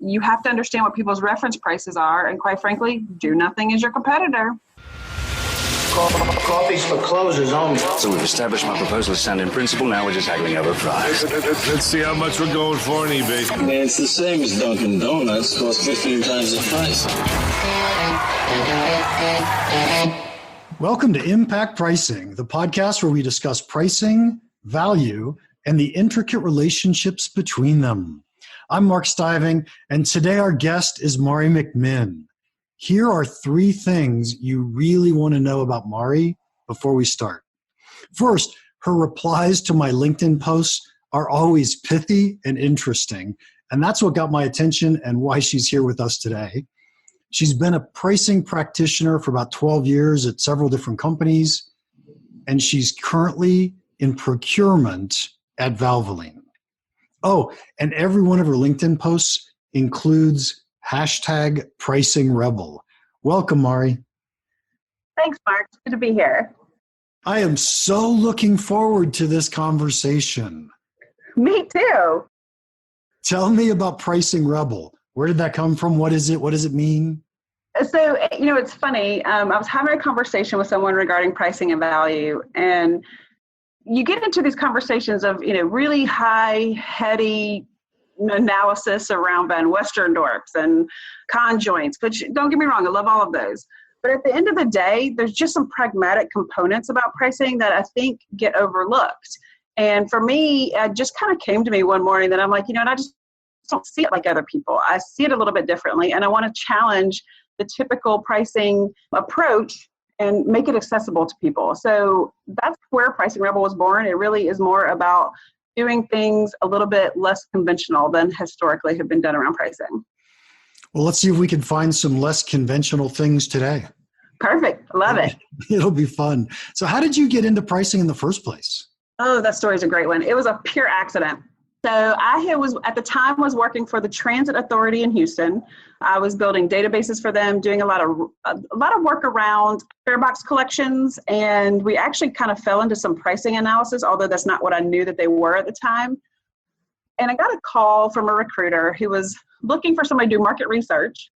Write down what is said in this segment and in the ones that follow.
You have to understand what people's reference prices are, and quite frankly, do nothing as your competitor. Coffee's for closers only. So we've established my proposal is sound in principle. Now we're just haggling over price. Let's see how much we're going for on eBay. Man, it's the same as Dunkin' Donuts. Costs 15 times the price. Welcome to Impact Pricing, the podcast where we discuss pricing, value, and the intricate relationships between them. I'm Mark Stiving, and today our guest is Maree McMinn. Here are 3 things you really want to know about Maree before we start. First, her replies to my LinkedIn posts are always pithy and interesting, and that's what got my attention and why she's here with us today. She's been a pricing practitioner for about 12 years at several different companies, and she's currently in procurement at Valvoline. Oh, and every one of her LinkedIn posts includes hashtag pricing rebel. Welcome, Maree. Thanks, Mark. It's good to be here. I am so looking forward to this conversation. Me too. Tell me about pricing rebel. Where did that come from? What is it? What does it mean? So, it's funny. I was having a conversation with someone regarding pricing and value, and you get into these conversations of, really high, heady analysis around Van Westerendorps and conjoints, which don't get me wrong, I love all of those. But at the end of the day, there's just some pragmatic components about pricing that I think get overlooked. And for me, it just kind of came to me one morning that I'm like, I just don't see it like other people. I see it a little bit differently, and I want to challenge the typical pricing approach and make it accessible to people. So that's where Pricing Rebel was born. It really is more about doing things a little bit less conventional than historically have been done around pricing. Well, let's see if we can find some less conventional things today. Perfect. Love it. It'll be fun. So how did you get into pricing in the first place? Oh, that story is a great one. It was a pure accident. So I was at the time working for the Transit Authority in Houston. I was building databases for them, doing a lot of work around fare box collections, and we actually kind of fell into some pricing analysis, although that's not what I knew that they were at the time. And I got a call from a recruiter who was looking for somebody to do market research.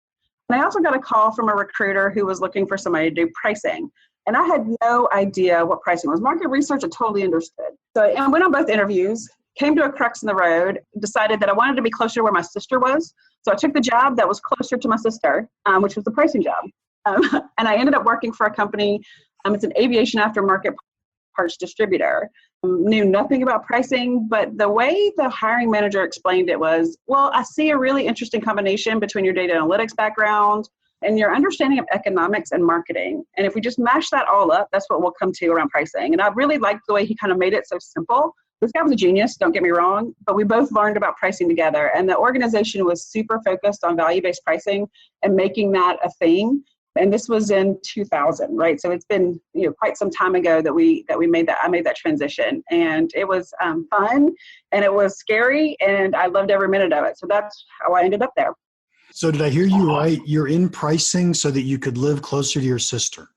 And I also got a call from a recruiter who was looking for somebody to do pricing. And I had no idea what pricing was. Market research, I totally understood. So I went on both interviews, came to a crux in the road, decided that I wanted to be closer to where my sister was. So I took the job that was closer to my sister, which was the pricing job. And I ended up working for a company. It's an aviation aftermarket parts distributor. Knew nothing about pricing, but the way the hiring manager explained it was, well, I see a really interesting combination between your data analytics background and your understanding of economics and marketing. And if we just mash that all up, that's what we'll come to around pricing. And I really liked the way he kind of made it so simple. This guy was a genius, don't get me wrong, but we both learned about pricing together. And the organization was super focused on value-based pricing and making that a thing. And this was in 2000, right? So it's been quite some time ago that I made that transition. And it was fun, and it was scary, and I loved every minute of it. So that's how I ended up there. So did I hear you right? You're in pricing so that you could live closer to your sister.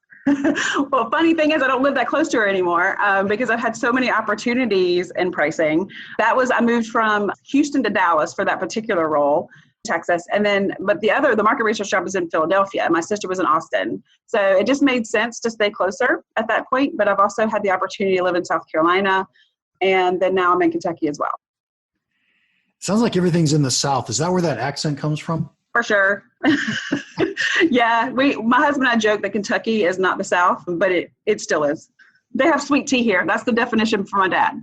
Well, funny thing is, I don't live that close to her anymore because I've had so many opportunities in pricing. I moved from Houston to Dallas for that particular role, Texas. And then, but the market research job was in Philadelphia. My sister was in Austin. So it just made sense to stay closer at that point. But I've also had the opportunity to live in South Carolina. And then now I'm in Kentucky as well. Sounds like everything's in the South. Is that where that accent comes from? For sure. Yeah, my husband and I joke that Kentucky is not the South, but it still is. They have sweet tea here. That's the definition for my dad.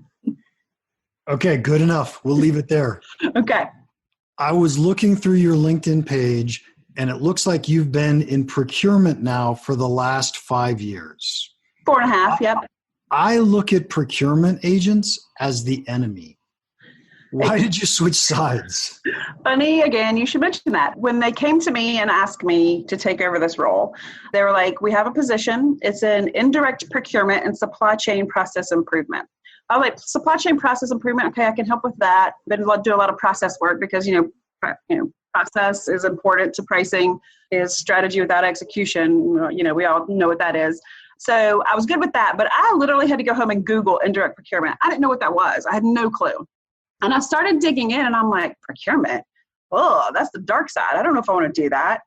Okay, good enough. We'll leave it there. Okay. I was looking through your LinkedIn page, and it looks like you've been in procurement now for the last 5 years. 4.5, yep. I look at procurement agents as the enemy. Why did you switch sides? Funny, again, you should mention that. When they came to me and asked me to take over this role, they were like, we have a position. It's in indirect procurement and supply chain process improvement. I was like, supply chain process improvement, okay, I can help with that. But I'll do a lot of process work because, process is important to pricing, is strategy without execution. We all know what that is. So I was good with that, but I literally had to go home and Google indirect procurement. I didn't know what that was. I had no clue. And I started digging in and I'm like, procurement? oh, that's the dark side. I don't know if I want to do that.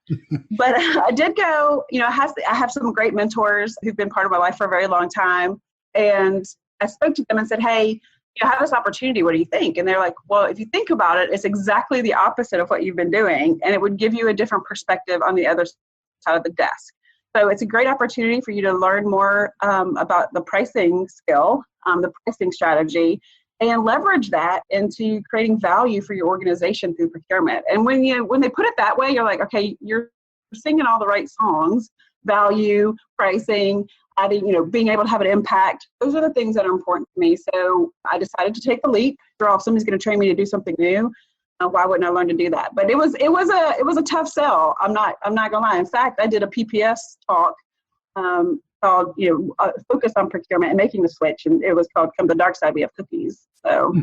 But I did go, I have some great mentors who've been part of my life for a very long time. And I spoke to them and said, hey, I have this opportunity. What do you think? And they're like, well, if you think about it, it's exactly the opposite of what you've been doing. And it would give you a different perspective on the other side of the desk. So it's a great opportunity for you to learn more about the pricing skill, the pricing strategy, and leverage that into creating value for your organization through procurement. And when they put it that way, you're like, okay, you're singing all the right songs, value, pricing, adding, being able to have an impact. Those are the things that are important to me. So I decided to take the leap. After all, if somebody's going to train me to do something new, why wouldn't I learn to do that? But it was a tough sell. I'm not gonna lie. In fact, I did a PPS talk called focus on procurement and making the switch, and it was called "Come the Dark Side, We Have Cookies." So,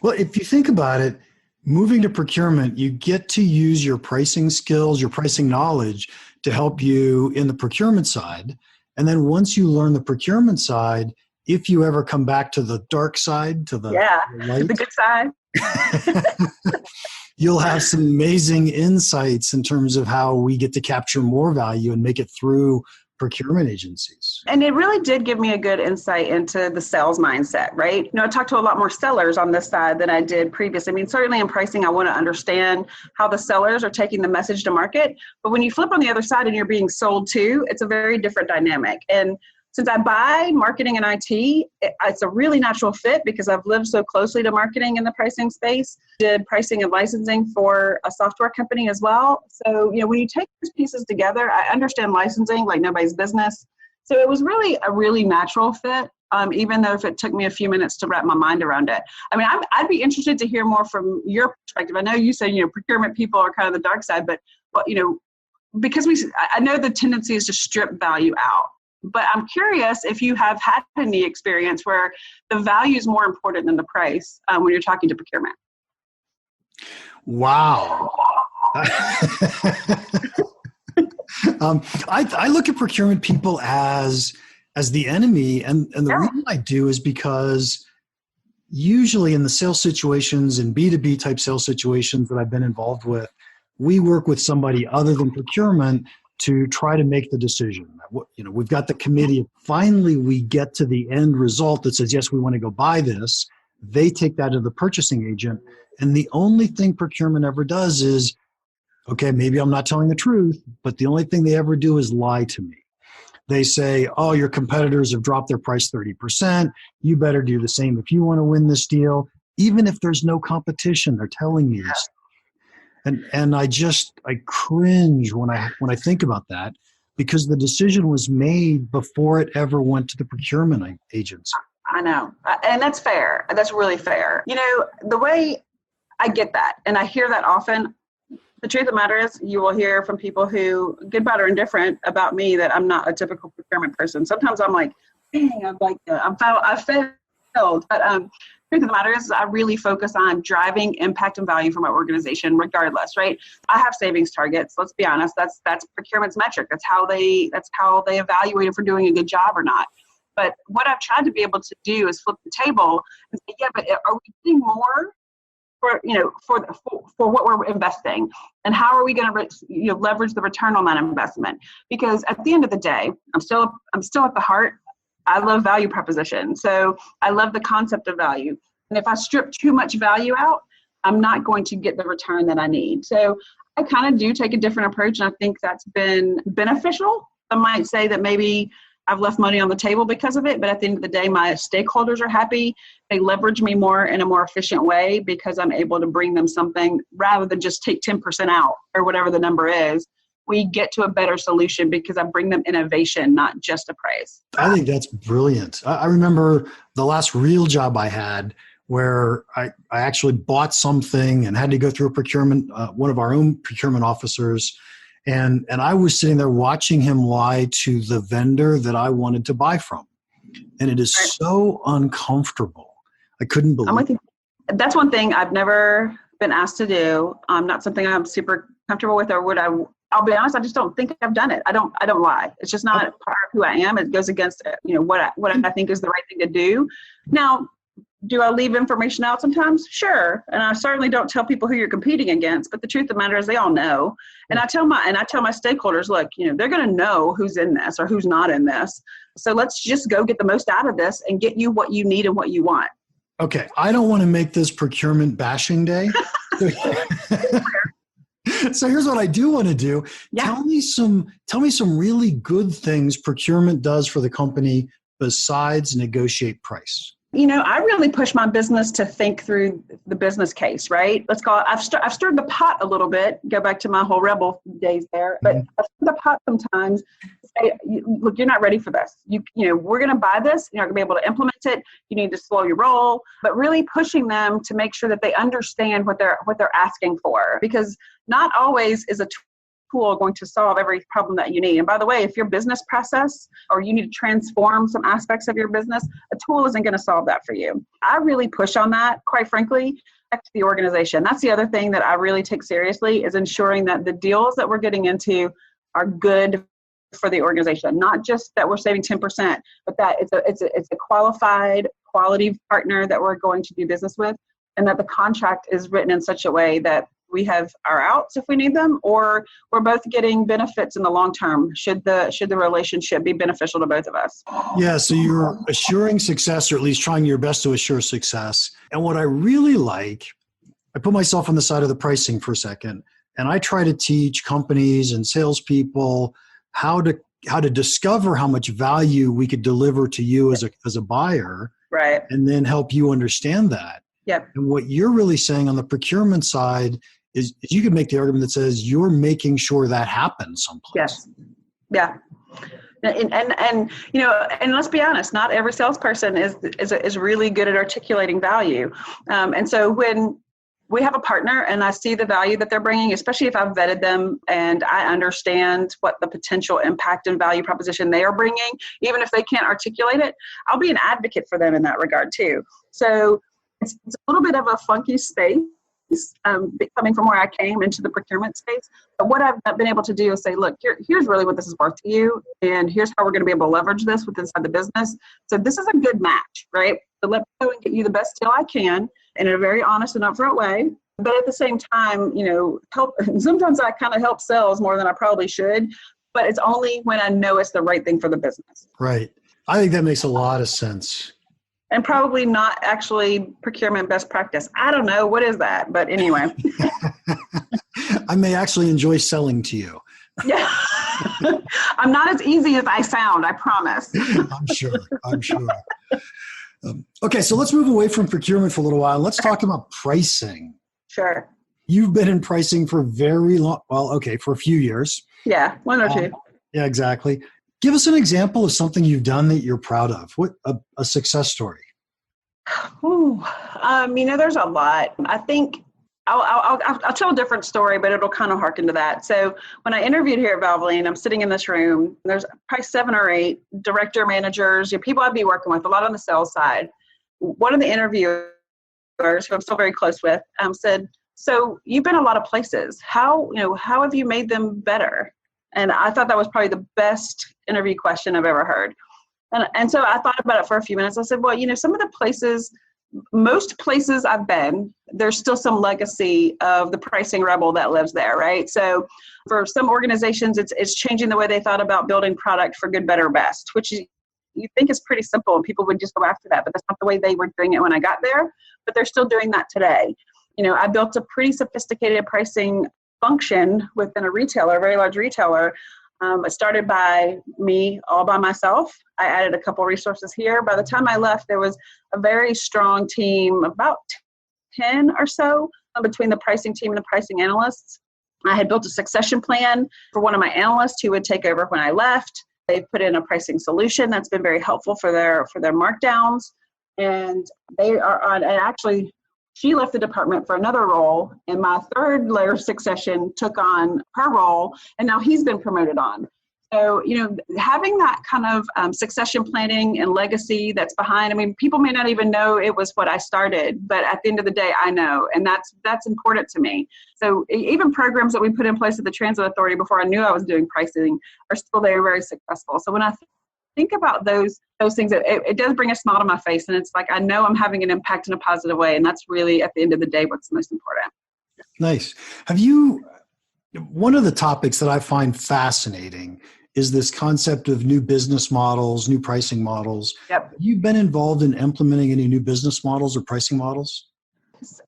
well, if you think about it, moving to procurement, you get to use your pricing skills, your pricing knowledge to help you in the procurement side. And then once you learn the procurement side, if you ever come back to the dark side, to the light, the good side, you'll have some amazing insights in terms of how we get to capture more value and make it through procurement agencies. And it really did give me a good insight into the sales mindset, right? I talked to a lot more sellers on this side than I did previously. I mean, certainly in pricing, I want to understand how the sellers are taking the message to market. But when you flip on the other side and you're being sold to, it's a very different dynamic. And since I buy marketing and IT, it's a really natural fit because I've lived so closely to marketing in the pricing space, did pricing and licensing for a software company as well. So, when you take these pieces together, I understand licensing like nobody's business. So it was really a really natural fit, even though if it took me a few minutes to wrap my mind around it. I mean, I'd be interested to hear more from your perspective. I know you said, procurement people are kind of the dark side, but, because I know the tendency is to strip value out. But I'm curious if you have had any experience where the value is more important than the price when you're talking to procurement. Wow. I look at procurement people as the enemy. And the reason I do is because usually in the sales situations and B2B type sales situations that I've been involved with, we work with somebody other than procurement to try to make the decision. We've got the committee. Finally, we get to the end result that says, yes, we want to go buy this. They take that to the purchasing agent. And the only thing procurement ever does is, okay, maybe I'm not telling the truth, but the only thing they ever do is lie to me. They say, oh, your competitors have dropped their price 30%. You better do the same if you want to win this deal. Even if there's no competition, they're telling me this. And I cringe when I think about that, because the decision was made before it ever went to the procurement agency. I know. And that's fair. That's really fair. The way I get that, and I hear that often, the truth of the matter is you will hear from people who, good, bad, or indifferent, about me that I'm not a typical procurement person. Sometimes I'm like, dang, I failed. But truth of the matter is I really focus on driving impact and value for my organization regardless, right? I have savings targets. Let's be honest. That's procurement's metric. That's how they evaluate if we're doing a good job or not. But what I've tried to be able to do is flip the table and say, yeah, but are we getting more for what we're investing? And how are we going to leverage the return on that investment? Because at the end of the day, I'm still at the heart. I love value proposition. So I love the concept of value. And if I strip too much value out, I'm not going to get the return that I need. So I kind of do take a different approach. And I think that's been beneficial. I might say that maybe I've left money on the table because of it. But at the end of the day, my stakeholders are happy. They leverage me more in a more efficient way because I'm able to bring them something rather than just take 10% out or whatever the number is. We get to a better solution because I bring them innovation, not just a price. I think that's brilliant. I remember the last real job I had where I actually bought something and had to go through a procurement, one of our own procurement officers. And I was sitting there watching him lie to the vendor that I wanted to buy from. And it is so uncomfortable. I couldn't believe it. I'm with you. That's one thing I've never been asked to do. Not something I'm super comfortable with, or would I'll be honest, I just don't think I've done it. I don't lie. It's just not part of who I am. It goes against, what I think is the right thing to do. Now, Do I leave information out sometimes? Sure. And I certainly don't tell people who you're competing against, but the truth of the matter is they all know. And I tell my stakeholders, look, they're going to know who's in this or who's not in this. So let's just go get the most out of this and get you what you need and what you want. Okay. I don't want to make this procurement bashing day. So here's what I do want to do. Yeah. Tell me some really good things procurement does for the company besides negotiate price. I really push my business to think through the business case, right? Let's call it, I've stirred the pot a little bit, go back to my whole rebel days there, but I've stirred the pot sometimes. Say, look, you're not ready for this. We're going to buy this. You're not going to be able to implement it. You need to slow your roll, but really pushing them to make sure that they understand what they're asking for, because not always is a tool going to solve every problem that you need. And by the way, if your business process or you need to transform some aspects of your business, a tool isn't going to solve that for you. I really push on that, quite frankly, back to the organization. That's the other thing that I really take seriously, is ensuring that the deals that we're getting into are good for the organization. Not just that we're saving 10%, but that it's a qualified quality partner that we're going to do business with, and that the contract is written in such a way that we have our outs if we need them, or we're both getting benefits in the long term should the relationship be beneficial to both of us. Yeah, so you're assuring success, or at least trying your best to assure success. And what I really like, I put myself on the side of the pricing for a second, and I try to teach companies and salespeople how to discover how much value we could deliver to you as a buyer, right? And then help you understand that. Yep. And what you're really saying on the procurement side is you could make the argument that says you're making sure that happens someplace. Yes. Yeah. And let's be honest, not every salesperson is really good at articulating value. And so when we have a partner and I see the value that they're bringing, especially if I've vetted them and I understand what the potential impact and value proposition they are bringing, even if they can't articulate it, I'll be an advocate for them in that regard too. So it's a little bit of a funky space, coming from where I came into the procurement space. But what I've been able to do is say, look, here's really what this is worth to you, and here's how we're going to be able to leverage this inside the business. So this is a good match, right? So let me go and get you the best deal I can in a very honest and upfront way. But at the same time, help. Sometimes I kind of help sales more than I probably should, but it's only when I know it's the right thing for the business. Right. I think that makes a lot of sense. And probably not actually procurement best practice. I don't know. What is that? But anyway. I may actually enjoy selling to you. Yeah. I'm not as easy as I sound, I promise. I'm sure. Okay, so let's move away from procurement for a little while. Let's talk about pricing. Sure. You've been in pricing for very long, for a few years. Yeah, 1 or 2. Yeah, exactly. Give us an example of something you've done that you're proud of. What a success story. Ooh, there's a lot. I think I'll tell a different story, but it'll kind of harken to that. So when I interviewed here at Valvoline, I'm sitting in this room. There's probably 7 or 8 director managers, people I'd be working with, a lot on the sales side. One of the interviewers, who I'm still very close with, said, "So you've been a lot of places. How have you made them better?" And I thought that was probably the best interview question I've ever heard. And so I thought about it for a few minutes. I said, well, some of the places, most places I've been, there's still some legacy of the pricing rebel that lives there, right? So for some organizations, it's changing the way they thought about building product for good, better, best, which you think is pretty simple and people would just go after that, but that's not the way they were doing it when I got there, but they're still doing that today. I built a pretty sophisticated pricing function within a retailer, a very large retailer. It started by me all by myself. I added a couple resources here. By the time I left, there was a very strong team, about 10 or so, between the pricing team and the pricing analysts. I had built a succession plan for one of my analysts who would take over when I left. They've put in a pricing solution that's been very helpful for their markdowns. And they are on, and actually, she left the department for another role, and my third layer of succession took on her role, and now he's been promoted on. So, having that kind of succession planning and legacy that's behind, people may not even know it was what I started, but at the end of the day, I know, and that's important to me. So even programs that we put in place at the Transit Authority before I knew I was doing pricing are still very, very successful. So when I think about those things, it does bring a smile to my face. And it's like, I know I'm having an impact in a positive way. And that's really, at the end of the day, what's most important. Nice. One of the topics that I find fascinating is this concept of new business models, new pricing models. Yep. Have you been involved in implementing any new business models or pricing models?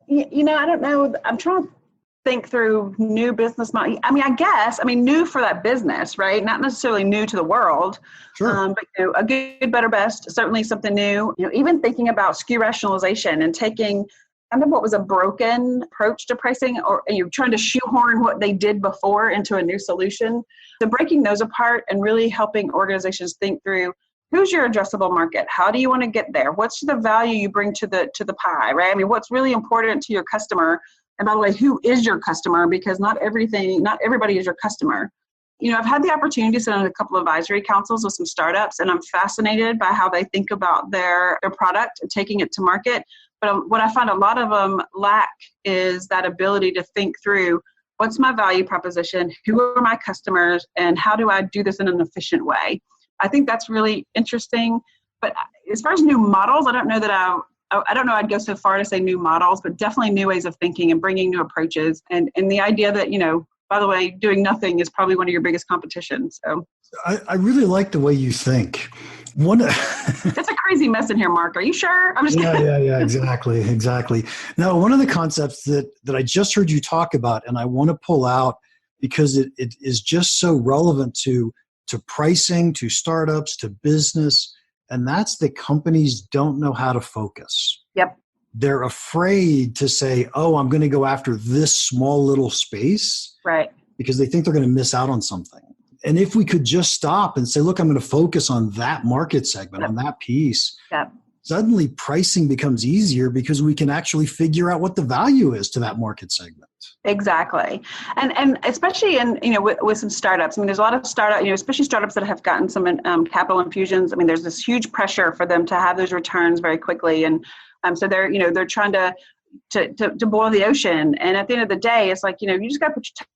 I don't know. I'm trying to think through new business model. New for that business, right? Not necessarily new to the world. Sure. But a good, better, best, certainly something new. Even thinking about SKU rationalization and taking kind of what was a broken approach to pricing, or you're trying to shoehorn what they did before into a new solution. So breaking those apart and really helping organizations think through, who's your addressable market? How do you want to get there? What's the value you bring to the pie, right? What's really important to your customer? And by the way, who is your customer? Because not everybody is your customer. I've had the opportunity to sit on a couple of advisory councils with some startups, and I'm fascinated by how they think about their product and taking it to market. But what I find a lot of them lack is that ability to think through, what's my value proposition? Who are my customers? And how do I do this in an efficient way? I think that's really interesting. But as far as new models, I don't know I'd go so far to say new models, but definitely new ways of thinking and bringing new approaches. And the idea that, by the way, doing nothing is probably one of your biggest competitions. So I really like the way you think. It's a crazy mess in here, Mark. Are you sure? I'm just Yeah, exactly. Now, one of the concepts that I just heard you talk about, and I want to pull out because it is just so relevant to pricing, to startups, to business, and that's that companies don't know how to focus. Yep. They're afraid to say, oh, I'm going to go after this small little space. Right. Because they think they're going to miss out on something. And if we could just stop and say, look, I'm going to focus on that market segment, on that piece, suddenly pricing becomes easier because we can actually figure out what the value is to that market segment. Exactly. And especially in, with some startups, there's a lot of especially startups that have gotten some capital infusions. There's this huge pressure for them to have those returns very quickly. And so they're trying to boil the ocean. And at the end of the day, it's like, you just got to put your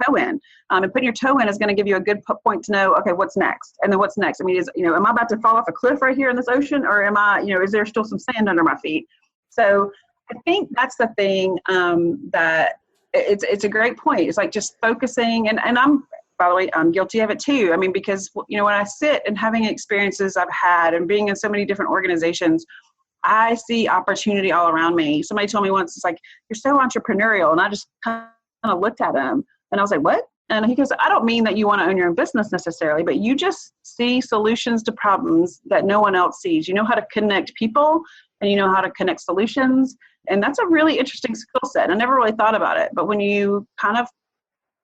toe in. And putting your toe in is going to give you a good point to know, okay, what's next? And then what's next? Am I about to fall off a cliff right here in this ocean? Or am I, is there still some sand under my feet? So I think that's the thing that it's a great point. It's like just focusing. And by the way, I'm guilty of it too. Because, when I sit and having experiences I've had and being in so many different organizations, I see opportunity all around me. Somebody told me once, it's like, you're so entrepreneurial. And I just kind of looked at him and I was like, what? And he goes, I don't mean that you want to own your own business necessarily, but you just see solutions to problems that no one else sees. You know how to connect people and you know how to connect solutions. And that's a really interesting skill set. I never really thought about it. But when you kind of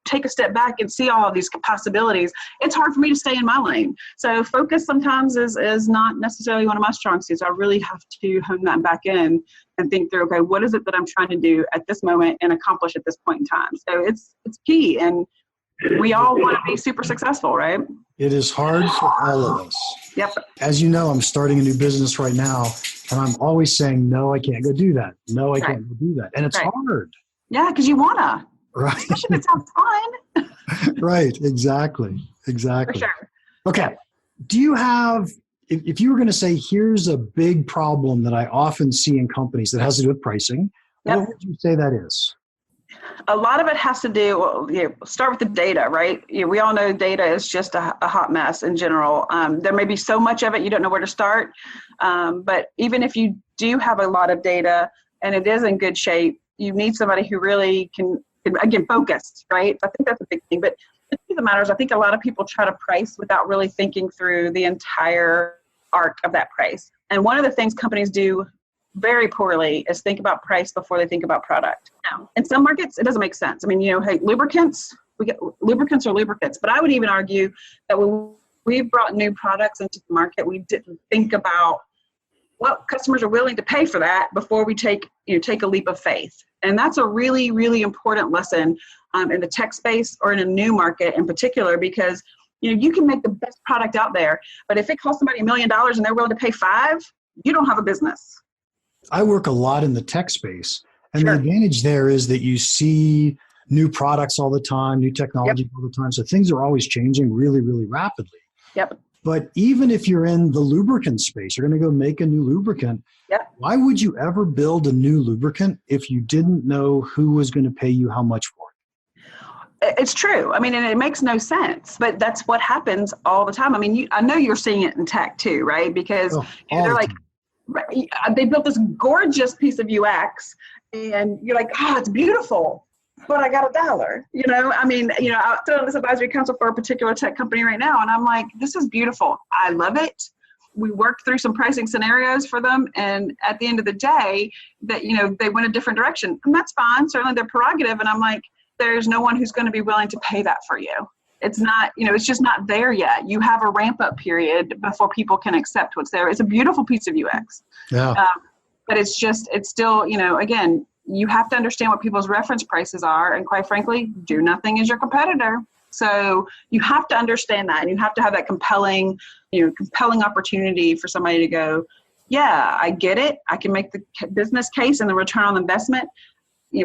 take a step back and see all of these possibilities, it's hard for me to stay in my lane. So focus sometimes is not necessarily one of my strong suits. I really have to hone that back in and think through, okay, what is it that I'm trying to do at this moment and accomplish at this point in time? So it's key. And we all want to be super successful, right? It is hard for all of us. Yep. As you know, I'm starting a new business right now, and I'm always saying, no, I can't go do that. No, I can't go do that. And it's hard. Yeah, because you want to. Right. Especially if it sounds fun. Right. Exactly. For sure. Okay. Do you have, if you were going to say, here's a big problem that I often see in companies that has to do with pricing, what would you say that is? A lot of it has to do, start with the data, right? We all know data is just a hot mess in general. There may be so much of it, you don't know where to start. But even if you do have a lot of data and it is in good shape, you need somebody who really can again, focused, right? I think that's a big thing. But the truth of the matter is, I think a lot of people try to price without really thinking through the entire arc of that price. And one of the things companies do very poorly is think about price before they think about product. Now, in some markets, it doesn't make sense. Hey, lubricants, lubricants are lubricants. But I would even argue that when we brought new products into the market, we didn't think about what customers are willing to pay for that before we take a leap of faith. And that's a really, really important lesson in the tech space or in a new market in particular, because you can make the best product out there, but if it costs somebody $1 million and they're willing to pay $5 million, you don't have a business. I work a lot in the tech space, and the advantage there is that you see new products all the time, new technology all the time. So things are always changing really, really rapidly. Yep. But even if you're in the lubricant space, you're going to go make a new lubricant. Yep. Why would you ever build a new lubricant if you didn't know who was going to pay you how much for it? It's true. I mean, and it makes no sense, but that's what happens all the time. I mean, I know you're seeing it in tech too, right? Because they're like, they built this gorgeous piece of UX and you're like, oh, it's beautiful, but I got $1. I mean, I'm on this advisory council for a particular tech company right now. And I'm like, this is beautiful. I love it. We worked through some pricing scenarios for them. And at the end of the day that, they went a different direction, and that's fine. Certainly their prerogative. And I'm like, there's no one who's going to be willing to pay that for you. It's not, it's just not there yet. You have a ramp up period before people can accept what's there. It's a beautiful piece of UX. Yeah. But it's still, again, you have to understand what people's reference prices are. And quite frankly, do nothing as your competitor. So you have to understand that, and you have to have that compelling opportunity for somebody to go, yeah, I get it. I can make the business case and the return on investment.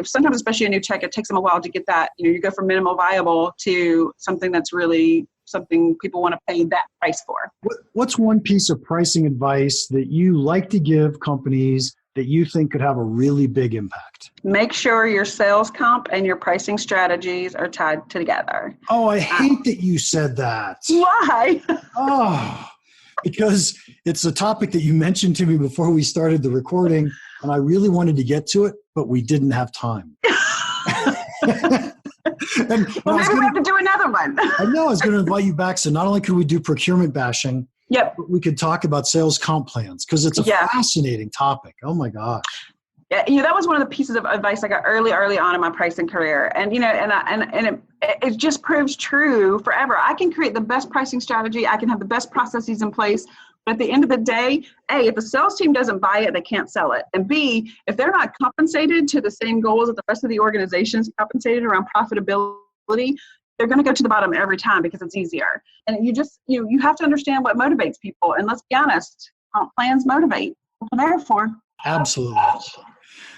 Sometimes, especially in new tech, it takes them a while to get that. You go from minimal viable to something that's really something people want to pay that price for. What's one piece of pricing advice that you like to give companies that you think could have a really big impact? Make sure your sales comp and your pricing strategies are tied together. Oh, I hate that you said that. Why? Because it's a topic that you mentioned to me before we started the recording, and I really wanted to get to it, but we didn't have time. Maybe we have to do another one. I know I was going to invite you back. So not only could we do procurement bashing, but we could talk about sales comp plans because it's a fascinating topic. Oh my gosh. Yeah, that was one of the pieces of advice I got early on in my pricing career, and it just proves true forever. I can create the best pricing strategy. I can have the best processes in place. But at the end of the day, A, if the sales team doesn't buy it, they can't sell it. And B, if they're not compensated to the same goals that the rest of the organization's compensated around profitability, they're going to go to the bottom every time because it's easier. And you have to understand what motivates people. And let's be honest, comp plans motivate. What they're there for. Absolutely.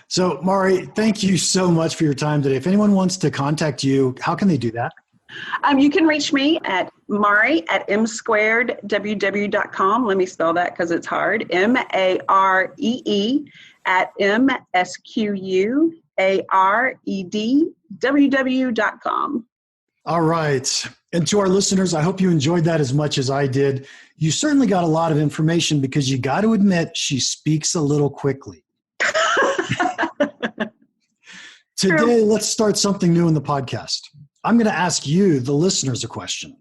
So, Maree, thank you so much for your time today. If anyone wants to contact you, how can they do that? You can reach me at Maree at m2ww.com. Let me spell that because it's hard. MAREE at MSQUAREDWW.com. All right. And to our listeners, I hope you enjoyed that as much as I did. You certainly got a lot of information because you got to admit she speaks a little quickly. Today, let's start something new in the podcast. I'm going to ask you, the listeners, a question.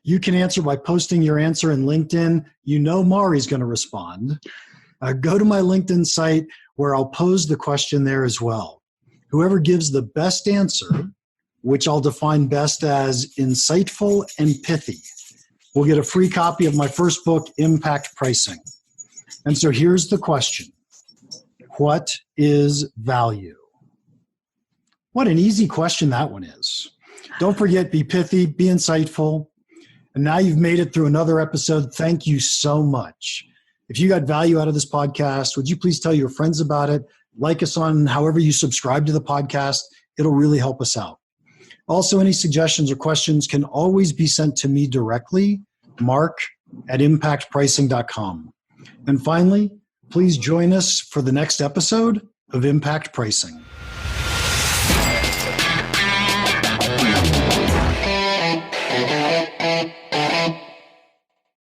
You can answer by posting your answer in LinkedIn. Maree's going to respond. Go to my LinkedIn site where I'll pose the question there as well. Whoever gives the best answer, which I'll define best as insightful and pithy, will get a free copy of my first book, Impact Pricing. And so here's the question. What is value? What an easy question that one is. Don't forget, be pithy, be insightful. And now you've made it through another episode. Thank you so much. If you got value out of this podcast, would you please tell your friends about it? Like us on however you subscribe to the podcast. It'll really help us out. Also, any suggestions or questions can always be sent to me directly, mark@impactpricing.com. And finally, please join us for the next episode of Impact Pricing.